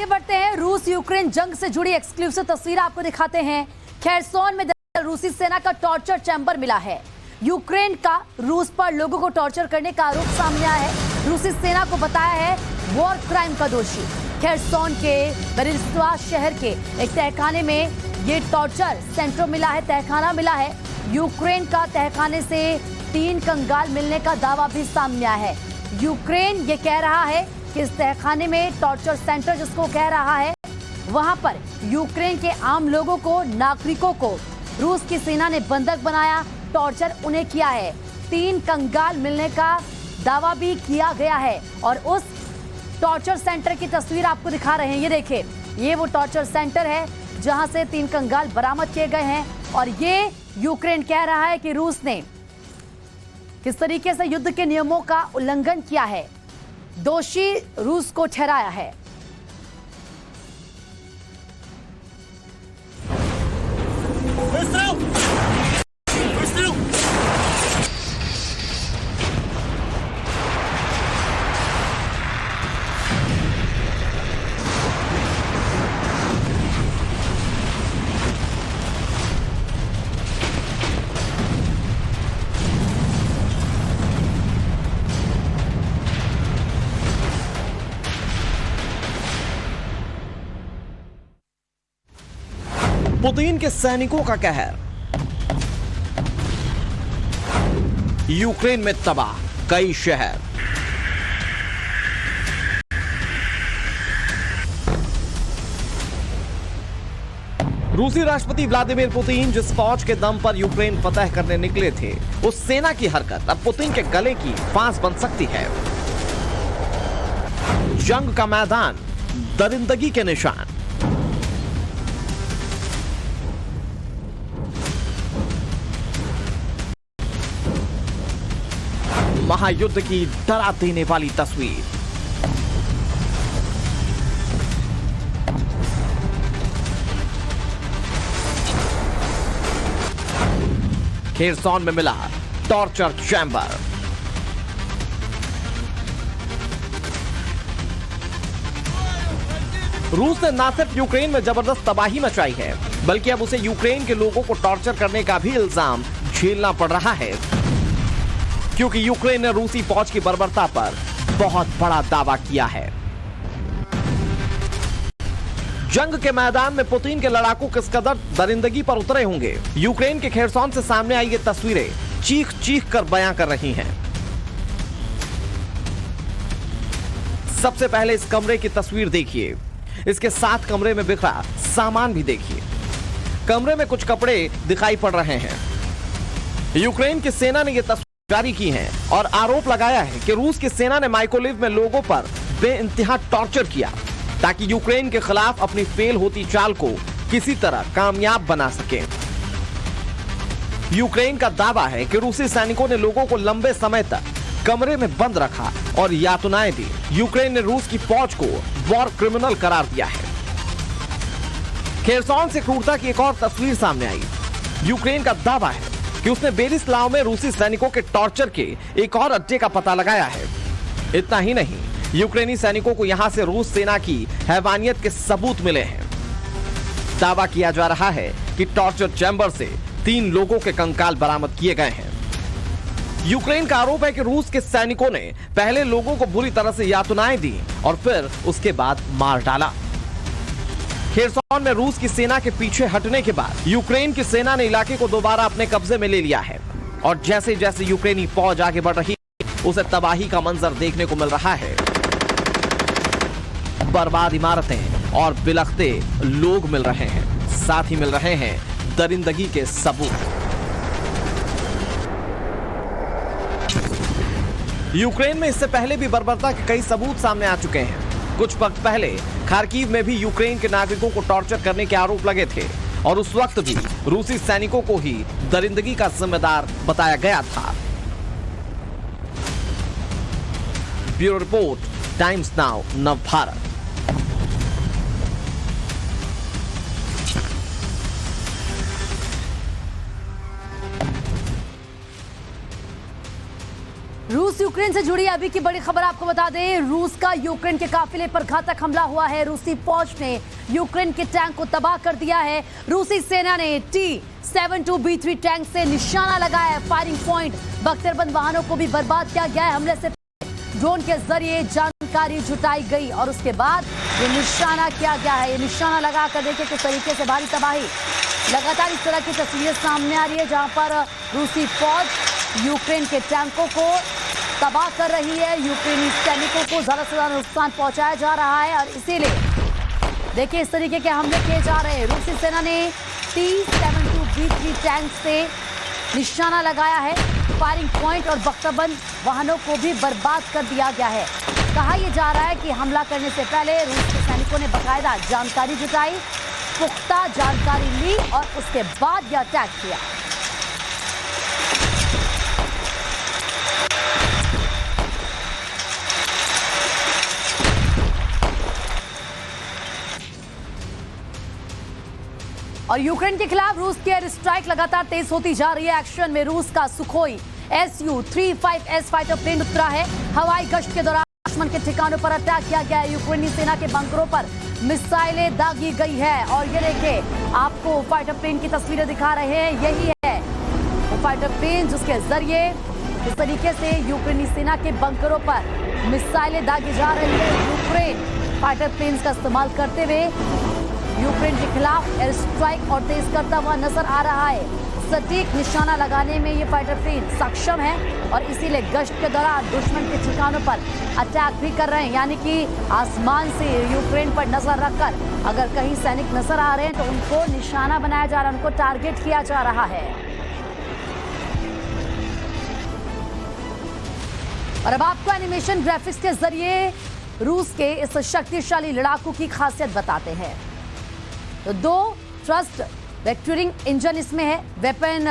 आगे बढ़ते हैं। रूस यूक्रेन जंग से जुड़ी एक्सक्लूसिव तस्वीर आपको दिखाते हैं। खेरसोन में रूसी सेना का टॉर्चर चैंबर मिला है। यूक्रेन का रूस पर लोगों को टॉर्चर करने का आरोप सामने आया है। रूसी सेना को बताया है वॉर क्राइम का दोषी। खेरसोन के बेरिस्लाव शहर के एक तहखाने में ये टॉर्चर सेंटर मिला है, तहखाना मिला है। यूक्रेन का तहखाने से 3 कंगाल मिलने का दावा भी सामने आया है। यूक्रेन ये कह रहा है कि इस तहखाने में टॉर्चर सेंटर जिसको कह रहा है, वहां पर यूक्रेन के आम लोगों को, नागरिकों को रूस की सेना ने बंधक बनाया, टॉर्चर उन्हें किया है। 3 कंगाल मिलने का दावा भी किया गया है और उस टॉर्चर सेंटर की तस्वीर आपको दिखा रहे हैं। ये देखिए, ये वो टॉर्चर सेंटर है जहां से 3 कंगाल बरामद किए गए हैं और ये यूक्रेन कह रहा है कि रूस ने किस तरीके से युद्ध के नियमों का उल्लंघन किया है, दोषी रूस को ठहराया है। पुतिन के सैनिकों का कहर, यूक्रेन में तबाह कई शहर। रूसी राष्ट्रपति व्लादिमीर पुतिन जिस फौज के दम पर यूक्रेन फतह करने निकले थे, उस सेना की हरकत अब पुतिन के गले की फांस बन सकती है। जंग का मैदान दरिंदगी के निशान। महायुद्ध की डरा देने वाली तस्वीर। खेरसोन में मिला टॉर्चर चैंबर। रूस ने न सिर्फ यूक्रेन में जबरदस्त तबाही मचाई है, बल्कि अब उसे यूक्रेन के लोगों को टॉर्चर करने का भी इल्जाम झेलना पड़ रहा है, क्योंकि यूक्रेन ने रूसी फौज की बर्बरता पर बहुत बड़ा दावा किया है। जंग के मैदान में पुतिन के लड़ाकू किस कदर दरिंदगी पर उतरे होंगे, यूक्रेन के खेरसोन से सामने आई ये तस्वीरें चीख चीख कर बयां कर रही हैं। सबसे पहले इस कमरे की तस्वीर देखिए। इसके साथ कमरे में बिखरा सामान भी देखिए। कमरे में कुछ कपड़े दिखाई पड़ रहे हैं। यूक्रेन की सेना ने यह तस्वीर जारी की है और आरोप लगाया है कि रूस की सेना ने माइकोलिव में लोगों पर बेइंतहा टॉर्चर किया ताकि यूक्रेन के खिलाफ अपनी फेल होती चाल को किसी तरह कामयाब बना सके। यूक्रेन का दावा है कि रूसी सैनिकों ने लोगों को लंबे समय तक कमरे में बंद रखा और यातनाएं दी। यूक्रेन ने रूस की फौज को वॉर क्रिमिनल करार दिया है। खेरसोन से क्रूरता की एक और तस्वीर सामने आई। यूक्रेन का दावा है कि उसने बेरिस्लाव में रूसी सैनिकों के टॉर्चर के एक और अड्डे का पता लगाया है। इतना ही नहीं, यूक्रेनी सैनिकों को यहां से रूस सेना की हैवानियत के सबूत मिले हैं। दावा किया जा रहा है कि टॉर्चर चैंबर से 3 लोगों के कंकाल बरामद किए गए हैं। यूक्रेन का आरोप है कि रूस के सैनिकों ने पहले लोगों को बुरी तरह से यातनाएं दी और फिर उसके बाद मार डाला। खेरसोन में रूस की सेना के पीछे हटने के बाद यूक्रेन की सेना ने इलाके को दोबारा अपने कब्जे में ले लिया है और जैसे जैसे यूक्रेनी फौज आगे बढ़ रही है, उसे तबाही का मंजर देखने को मिल रहा है। बर्बाद इमारतें और बिलखते लोग मिल रहे हैं, साथ ही मिल रहे हैं दरिंदगी के सबूत। यूक्रेन में इससे पहले भी बर्बरता के कई सबूत सामने आ चुके हैं। कुछ वक्त पहले खार्किव में भी यूक्रेन के नागरिकों को टॉर्चर करने के आरोप लगे थे और उस वक्त भी रूसी सैनिकों को ही दरिंदगी का जिम्मेदार बताया गया था। ब्यूरो रिपोर्ट, टाइम्स नाउ, नव भारत। रूस यूक्रेन से जुड़ी अभी की बड़ी खबर आपको बता दें। रूस का यूक्रेन के काफिले पर घातक हमला हुआ है। रूसी फौज ने यूक्रेन के टैंक को तबाह कर दिया है। रूसी सेना ने T-72B3 टैंक से निशाना लगाया है। फायरिंग पॉइंट बख्तरबंद वाहनों को भी बर्बाद किया गया है। हमले से ड्रोन के जरिए जानकारी जुटाई गई और उसके बाद ये निशाना किया गया है। ये निशाना लगाकर देखिए किस तरीके से भारी तबाही। लगातार इस तरह की तस्वीरें सामने आ रही है जहां पर रूसी फौज यूक्रेन के टैंकों को तबाह कर रही है। यूक्रेनी सैनिकों को ज्यादा से ज्यादा नुकसान पहुंचाया जा रहा है और इसीलिए देखिए इस तरीके के हमले किए जा रहे हैं। रूसी सेना ने T-72B3 टैंक से निशाना लगाया है। फायरिंग पॉइंट और बख्तरबंद वाहनों को भी बर्बाद कर दिया गया है। कहा यह जा रहा है कि हमला करने से पहले रूस के सैनिकों ने बाकायदा जानकारी जुटाई, पुख्ता जानकारी ली और उसके बाद यह अटैक किया। और यूक्रेन के खिलाफ रूस की एयर स्ट्राइक लगातार तेज होती जा रही है। एक्शन में रूस का सुखोई Su-35S फाइटर प्लेन उतरा है। हवाई गश्त के दौरान दुश्मन के ठिकानों पर अटैक किया गया है। यूक्रेनी सेना के बंकरों पर मिसाइलें दागी गई है और ये देखिए आपको फाइटर प्लेन की तस्वीरें दिखा रहे हैं। यही है वो फाइटर प्लेन जिसके जरिए इस तरीके से यूक्रेनी सेना के बंकरों पर मिसाइलें दागी जा रही है। यूक्रेन फाइटर प्लेन का इस्तेमाल करते हुए यूक्रेन के खिलाफ एयर स्ट्राइक और तेज करता हुआ नजर आ रहा है। सटीक निशाना लगाने में ये फाइटर प्लेन सक्षम है और इसीलिए गश्त के दौरान दुश्मन के ठिकानों पर अटैक भी कर रहे हैं। यानी कि आसमान से यूक्रेन पर नजर रखकर अगर कहीं सैनिक नजर आ रहे हैं तो उनको निशाना बनाया जा रहा है, उनको टारगेट किया जा रहा है। और अब आपको एनिमेशन ग्राफिक्स के जरिए रूस के इस शक्तिशाली लड़ाकू की खासियत बताते हैं। तो 2 थ्रस्ट वेक्टरिंग इंजन इसमें है। वेपन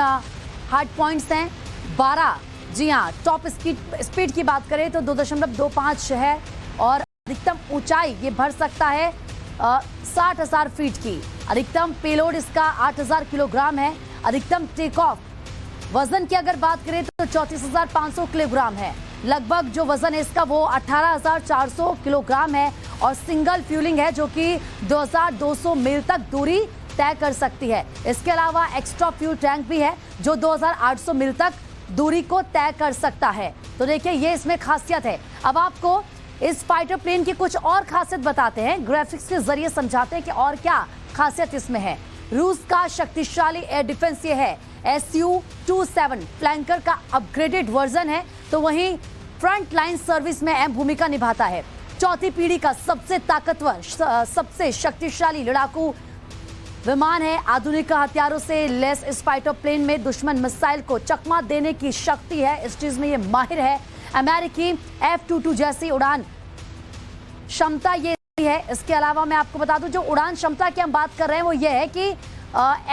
हार्ड पॉइंट्स हैं 12। जी हाँ, टॉप स्पीड की बात करें तो 2.25 है और अधिकतम ऊंचाई ये भर सकता है 60,000 फीट की। अधिकतम पेलोड इसका 8,000 किलोग्राम है। अधिकतम टेक ऑफ वजन की अगर बात करें तो 34,500 किलोग्राम है। लगभग जो वजन है इसका वो 18,400 किलोग्राम है और सिंगल फ्यूलिंग है जो कि 2,200 मील तक दूरी तय कर सकती है। इसके अलावा एक्स्ट्रा फ्यूल टैंक भी है जो 2,800 मील तक दूरी को तय कर सकता है। तो देखिए ये इसमें खासियत है। अब आपको इस फाइटर प्लेन की कुछ और खासियत बताते हैं, ग्राफिक्स के जरिए समझाते हैं कि और क्या खासियत इसमें है। रूस का शक्तिशाली एयर डिफेंस ये है। Su-27 फ्लैंकर का अपग्रेडेड वर्जन है तो वहीं फ्रंट लाइन सर्विस में अहम भूमिका निभाता है। 4थी पीढ़ी का सबसे ताकतवर, सबसे शक्तिशाली लड़ाकू विमान है। आधुनिक हथियारों से लेस इस फाइटर प्लेन में दुश्मन मिसाइल को चकमा देने की शक्ति है। इस चीज में ये माहिर है। अमेरिकी F-22 जैसी उड़ान क्षमता ये है। इसके अलावा मैं आपको बता दूं जो उड़ान क्षमता की हम बात कर रहे हैं वो ये है कि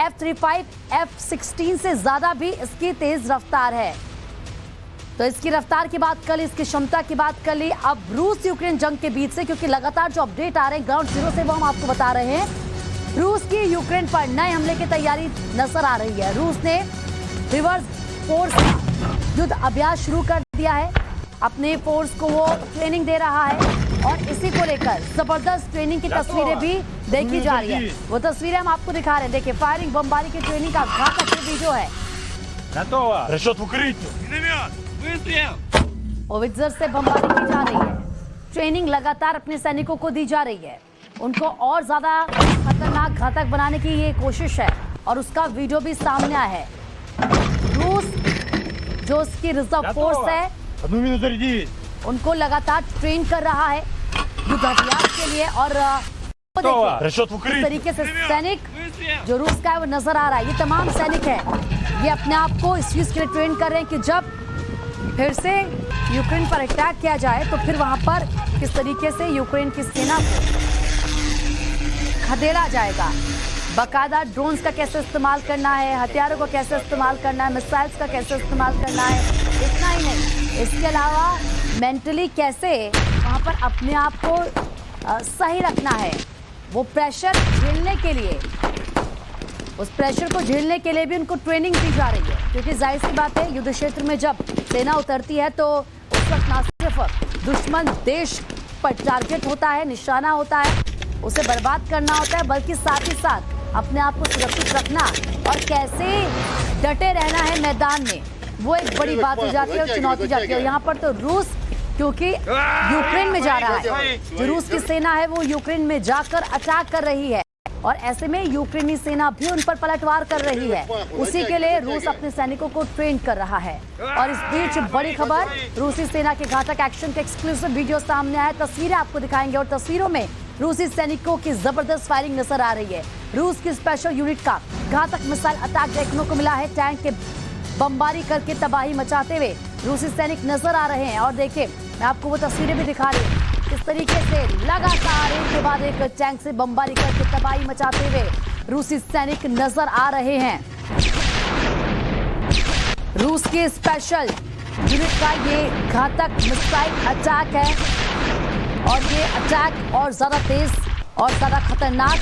F-35 F-16 से ज्यादा भी इसकी तेज रफ्तार है। तो इसकी रफ्तार की बात कर ली, इसकी क्षमता की बात कर ली। अब रूस यूक्रेन जंग के बीच से, क्योंकि लगातार जो अपडेट आ रहे हैं ग्राउंड जीरो से वो हम आपको बता रहे हैं, रूस की यूक्रेन पर नए हमले की तैयारी नजर आ रही है। रूस ने रिवर्स फोर्स युद्ध अभ्यास शुरू कर दिया है। अपने फोर्स को वो ट्रेनिंग दे रहा है और इसी को लेकर जबरदस्त ट्रेनिंग की तस्वीरें भी देखी जा रही है। वो तस्वीरें हम आपको दिखा रहे हैं। देखिए फायरिंग बमबारी की ट्रेनिंग का घातक वीडियो है। ओविट्जर से बमबारी की जा रही है। ट्रेनिंग लगातार अपने सैनिकों को दी जा रही है। उनको और ज्यादा खतरनाक घातक बनाने की ये कोशिश है और उसका वीडियो भी सामने आया है। रूस जो उसकी रिजर्व फोर्स है उनको लगातार ट्रेन कर रहा है युद्ध अभ्यास के लिए। और इस तरीके से सैनिक जो रूस का है वो नजर आ रहा है। ये तमाम सैनिक है, ये अपने आप को इस चीज के लिए ट्रेन कर रहे हैं कि जब फिर से यूक्रेन पर अटैक किया जाए तो फिर वहां पर किस तरीके से यूक्रेन की सेना को खदेड़ा जाएगा। बाकायदा ड्रोन्स का कैसे इस्तेमाल करना है, हथियारों को कैसे इस्तेमाल करना है, मिसाइल्स का कैसे इस्तेमाल करना है। इतना ही नहीं, इसके अलावा मेंटली कैसे वहाँ पर अपने आप को सही रखना है। वो प्रेशर झेलने के लिए, उस प्रेशर को झेलने के लिए भी उनको ट्रेनिंग दी जा रही है। क्योंकि जाहिर सी बात है युद्ध क्षेत्र में जब सेना उतरती है तो इस वक्त ना सिर्फ दुश्मन देश पर टारगेट होता है, निशाना होता है, उसे बर्बाद करना होता है, बल्कि साथ ही साथ अपने आप को सुरक्षित रखना और कैसे डटे रहना है मैदान में, वो एक बड़ी बात हो जाती है और चुनौती जाती है। और यहाँ पर तो रूस क्योंकि यूक्रेन में जा रहा है, जो रूस की सेना है वो यूक्रेन में जाकर अटैक कर रही है और ऐसे में यूक्रेनी सेना भी उन पर पलटवार कर रही है। उसी के लिए रूस अपने सैनिकों को ट्रेन कर रहा है। और इस बीच बड़ी खबर, रूसी सेना के घातक एक्शन के एक्सक्लूसिव वीडियो सामने आया। तस्वीरें आपको दिखाएंगे और तस्वीरों में रूसी सैनिकों की जबरदस्त फायरिंग नजर आ रही है। रूस की स्पेशल यूनिट का घातक मिसाइल अटैक देखने को मिला है। टैंक के बमबारी करके तबाही मचाते हुए रूसी सैनिक नजर आ रहे हैं। और देखिए, मैं आपको वो तस्वीरें भी दिखा रही हूँ किस तरीके से लगातार एक के बाद एक टैंक से बमबारी करके तबाही मचाते हुए रूसी सैनिक नजर आ रहे हैं। रूस के स्पेशल यूनिट का ये घातक मिसाइल अटैक है और ये अटैक और ज्यादा तेज और ज्यादा खतरनाक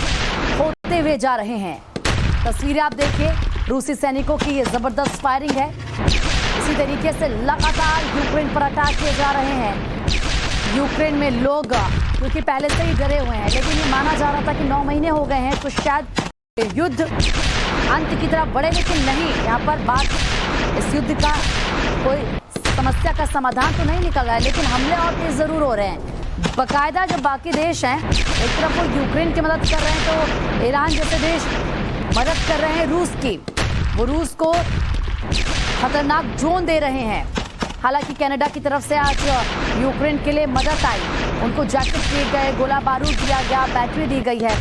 होते हुए जा रहे हैं। तस्वीरें आप देखिए, रूसी सैनिकों की ये जबरदस्त फायरिंग है। इसी तरीके से लगातार यूक्रेन पर अटैक किए जा रहे हैं। यूक्रेन में लोग क्योंकि पहले से ही डरे हुए हैं, लेकिन ये माना जा रहा था कि 9 महीने हो गए हैं तो शायद युद्ध अंत की तरफ बढ़े, लेकिन नहीं। यहाँ पर बात इस युद्ध का कोई समस्या का समाधान तो नहीं निकल रहा है, लेकिन हमले और तेज जरूर हो रहे हैं। बाकायदा जो बाकी देश हैं, एक तरफ वो यूक्रेन की मदद कर रहे हैं तो ईरान जैसे देश मदद कर रहे हैं रूस की, वो रूस को खतरनाक ड्रोन दे रहे हैं। हालांकि कनाडा की तरफ से आज यूक्रेन के लिए मदद आई, उनको जैकेट दिए गए, गोला बारूद दिया गया, बैटरी दी गई है,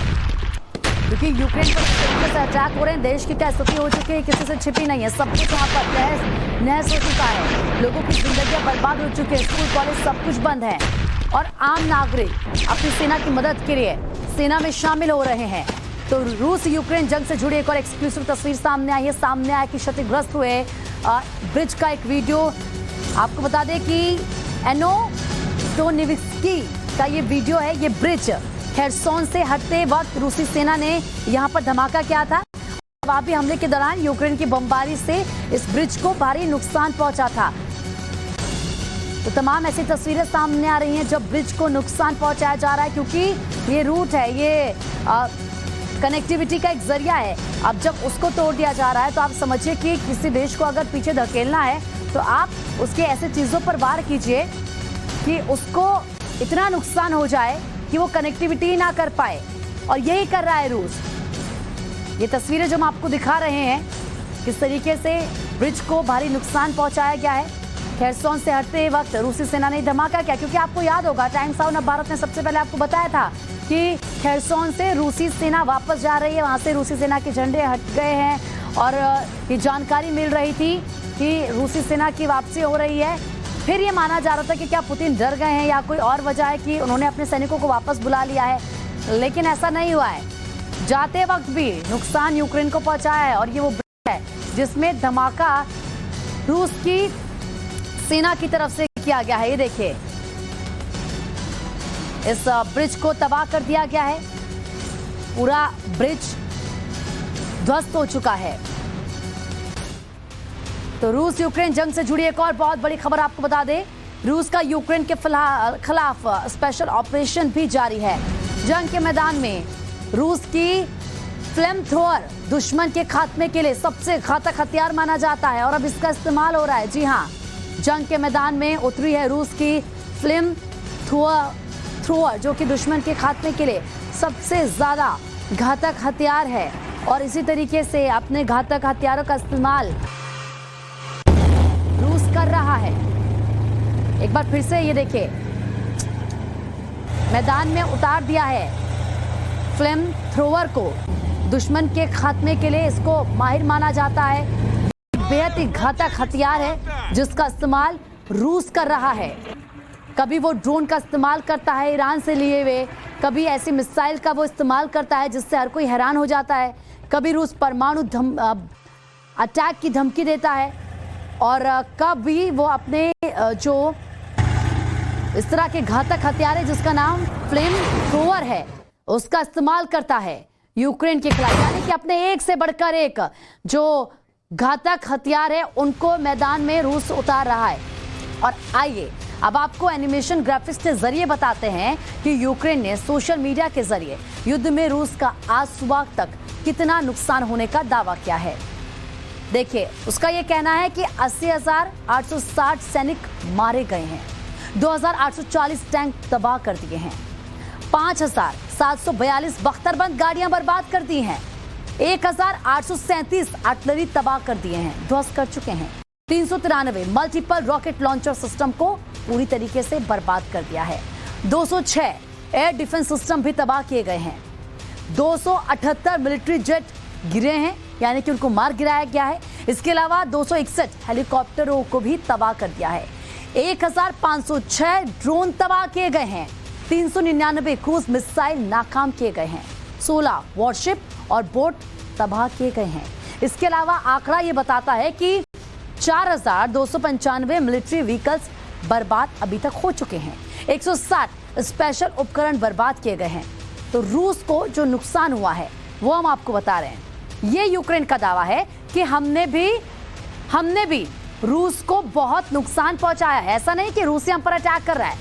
क्योंकि यूक्रेन पर जिस तरीके से अटैक हो रहे हैं, देश की क्या स्थिति हो चुकी है किसी से छिपी नहीं है। सब कुछ वहाँ पर तहस नहस हो चुका है, लोगों की जिंदगियां बर्बाद हो चुकी है, स्कूल कॉलेज सब कुछ बंद है और आम नागरिक अपनी सेना की मदद के लिए सेना में शामिल हो रहे हैं। तो रूस यूक्रेन जंग से जुड़ी एक और एक्सक्लूसिव तस्वीर सामने आई है। सामने आया कि क्षतिग्रस्त हुए ब्रिज का एक वीडियो। आपको बता दें कि एनोस्टोनिविस्की का ये वीडियो है। ये ब्रिज खेरसोन से हटते वक्त रूसी सेना ने यहाँ पर धमाका किया था। जवाबी हमले के दौरान यूक्रेन की बमबारी से इस ब्रिज को भारी नुकसान पहुंचा था। तो तमाम ऐसी तस्वीरें सामने आ रही हैं जब ब्रिज को नुकसान पहुंचाया जा रहा है, क्योंकि ये रूट है, ये कनेक्टिविटी का एक जरिया है। अब जब उसको तोड़ दिया जा रहा है तो आप समझिए कि किसी देश को अगर पीछे धकेलना है तो आप उसके ऐसे चीजों पर वार कीजिए कि उसको इतना नुकसान हो जाए कि वो कनेक्टिविटी ना कर पाए, और यही कर रहा है रूस। ये तस्वीरें जो हम आपको दिखा रहे हैं, किस तरीके से ब्रिज को भारी नुकसान पहुंचाया गया है। खेरसोन से हटते वक्त रूसी सेना ने धमाका किया, क्योंकि आपको याद होगा टाइम्स ऑफ भारत ने सबसे पहले आपको बताया था कि खेरसोन से रूसी सेना वापस जा रही है, वहां से रूसी सेना के झंडे हट गए हैं और ये जानकारी मिल रही थी कि रूसी सेना की वापसी हो रही है। फिर ये माना जा रहा था कि क्या पुतिन डर गए हैं या कोई और वजह है कि उन्होंने अपने सैनिकों को वापस बुला लिया है, लेकिन ऐसा नहीं हुआ है। जाते वक्त भी नुकसान यूक्रेन को पहुंचाया है और ये वो ब्रिज है जिसमें धमाका रूस की सेना की तरफ से किया गया है। ये देखिए, इस ब्रिज को तबाह कर दिया गया है, पूरा ब्रिज ध्वस्त हो चुका है। तो रूस यूक्रेन जंग से जुड़ी एक और बहुत बड़ी खबर आपको बता दें, रूस का यूक्रेन के खिलाफ स्पेशल ऑपरेशन भी जारी है। जंग के मैदान में रूस की फ्लेम थ्रोअर दुश्मन के खात्मे के लिए सबसे घातक हथियार माना जाता है और अब इसका इस्तेमाल हो रहा है। जी हाँ, जंग के मैदान में उतरी है रूस की फ्लेम थ्रोअर, जो कि दुश्मन के खात्मे के लिए सबसे ज्यादा घातक हथियार है और इसी तरीके से अपने घातक हथियारों का इस्तेमाल रूस कर रहा है। एक बार फिर से ये देखिए, मैदान में उतार दिया है फ्लेम थ्रोअर को। दुश्मन के खात्मे के लिए इसको माहिर माना जाता है। बेहद ही घातक हथियार है जिसका इस्तेमाल रूस कर रहा है। कभी वो ड्रोन का इस्तेमाल करता है ईरान से लिए हुए, कभी ऐसी मिसाइल का वो इस्तेमाल करता है जिससे हर कोई हैरान हो जाता है, कभी रूस परमाणु अटैक की धमकी देता है और कभी वो अपने जो इस तरह के घातक हथियार है जिसका नाम फ्लेम थ्रोअर है उसका इस्तेमाल करता है यूक्रेन के खिलाफ। यानी कि अपने एक से बढ़कर एक जो घातक हथियार है उनको मैदान में रूस उतार रहा है। और आइए अब आपको एनिमेशन ग्राफिक्स के जरिए बताते हैं कि यूक्रेन ने सोशल मीडिया के जरिए युद्ध में रूस का आज सुबह तक कितना नुकसान होने का दावा किया है। देखिए, उसका यह कहना है कि 80,860 सैनिक मारे गए हैं, 2,840 टैंक तबाह कर दिए हैं, 5,742 बख्तरबंद गाड़ियां बर्बाद कर दी हैं, 1,837 आर्टिलरी तबाह कर दिए हैं, ध्वस्त कर चुके हैं, 393 मल्टीपल रॉकेट लॉन्चर सिस्टम को पूरी तरीके से बर्बाद कर दिया है, 206 एयर डिफेंस सिस्टम भी तबाह किए गए हैं, 278 मिलिट्री जेट गिरे हैं, यानी कि उनको मार गिराया गया है। इसके अलावा 261 हेलीकॉप्टरों को भी तबाह कर दिया है, 1,506 ड्रोन तबाह किए गए हैं, 399 क्रूज मिसाइल नाकाम किए गए हैं, 16 वॉरशिप और बोट तबाह किए गए हैं। इसके अलावा आंकड़ा ये बताता है कि 4,295 मिलिट्री व्हीकल्स बर्बाद अभी तक हो चुके हैं, 160 स्पेशल उपकरण बर्बाद किए गए हैं। तो रूस को जो नुकसान हुआ है वो हम आपको बता रहे हैं। ये यूक्रेन का दावा है कि हमने भी रूस को बहुत नुकसान पहुंचाया है। ऐसा नहीं कि रूस हम पर अटैक कर रहा है,